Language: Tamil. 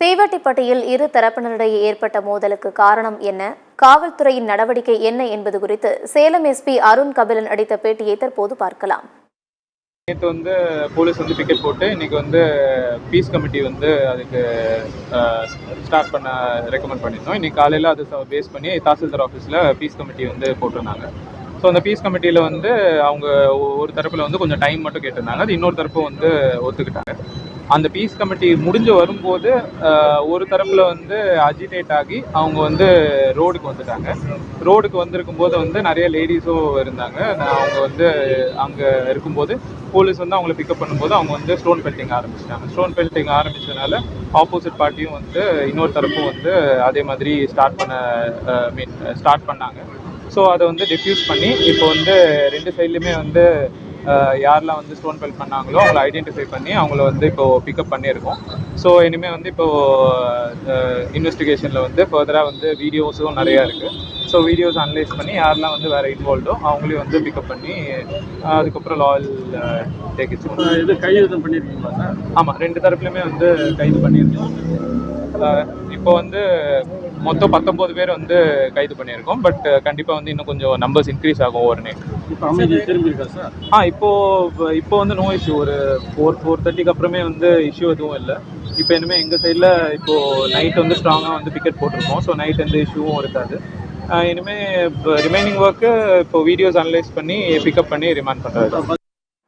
தீவட்டிப்பட்டியில் இரு தரப்பினரிடையே ஏற்பட்ட மோதலுக்கு காரணம் என்ன, காவல்துறையின் நடவடிக்கை என்ன என்பது குறித்து சேலம் எஸ்பி அருண் கபிலன் அளித்த பேட்டியை தற்போது பார்க்கலாம். நேற்று போலீஸ் பிக்கெட் போட்டு இன்னைக்கு பீஸ் கமிட்டி அதுக்கு ஸ்டார்ட் பண்ண ரெக்கமெண்ட் பண்ணியிருந்தோம். இன்னைக்கு காலையில் அது பேஸ் பண்ணி தாசில்தார் ஆஃபீஸில் பீஸ் கமிட்டி போட்டிருந்தாங்க. ஸோ அந்த பீஸ் கமிட்டியில் அவங்க ஒரு தரப்பில் கொஞ்சம் டைம் மட்டும் கேட்டிருந்தாங்க. அது இன்னொரு தரப்பு ஒத்துக்கிட்டாங்க. அந்த பீஸ் கமிட்டி முடிஞ்சு வரும்போது ஒரு தரப்பில் அஜிடேட் ஆகி அவங்க ரோடுக்கு வந்துட்டாங்க. ரோடுக்கு வந்திருக்கும் போது நிறைய லேடிஸும் இருந்தாங்க. அவங்க அங்கே இருக்கும்போது போலீஸ் அவங்களை பிக்கப் பண்ணும்போது அவங்க ஸ்டோன் பெல்ட்டிங் ஆரம்பிச்சிட்டாங்க. ஸ்டோன் பெல்ட்டிங் ஆரம்பிச்சதுனால ஆப்போசிட் பார்ட்டியும் இன்னொரு தரப்பும் அதே மாதிரி ஸ்டார்ட் பண்ணாங்க. ஸோ அதை டிஃப்யூஸ் பண்ணி இப்போ ரெண்டு சைட்லையுமே யாரெல்லாம் ஸ்டோன் பெல்ட் பண்ணாங்களோ அவங்கள ஐடென்டிஃபை பண்ணி அவங்கள இப்போது பிக்கப் பண்ணியிருக்கோம். ஸோ இனிமேல் இப்போது இன்வெஸ்டிகேஷனில் ஃபர்தராக வீடியோஸும் நிறையா இருக்குது. ஸோ வீடியோஸ் அனலைஸ் பண்ணி யாரெல்லாம் வேறு இன்வால்வ்டோ அவங்களையும் பிக்கப் பண்ணி அதுக்கப்புறம் லாயல் டேக்கேஜ் இது கைது பண்ணியிருக்கீங்களா சார்? ஆமாம், ரெண்டு தரப்புலையுமே கைது பண்ணியிருக்கோம். இப்போ மொத்தம் 19 பேர் கைது பண்ணியிருக்கோம். பட் கண்டிப்பாக இன்னும் கொஞ்சம் நம்பர்ஸ் இன்க்ரீஸ் ஆகும் ஒரு நைட். இப்போ அமைதி திரும்பியிருக்கா சார்? இப்போ நோ இஷ்யூ. ஒரு 4:30க்கு அப்புறமே இஷ்யூ எதுவும் இல்லை. இப்போ இனிமேல் எங்கள் சைடில் இப்போது நைட் ஸ்ட்ராங்காக பிக்கெட் போட்டிருக்கோம். ஸோ நைட் எந்த இஷ்யூவும் இருக்காது. இனிமேல் ரிமைனிங் ஒர்க்கு இப்போ வீடியோஸ் அனலைஸ் பண்ணி பிக்கப் பண்ணி ரிமாண்ட் பண்ணுறது.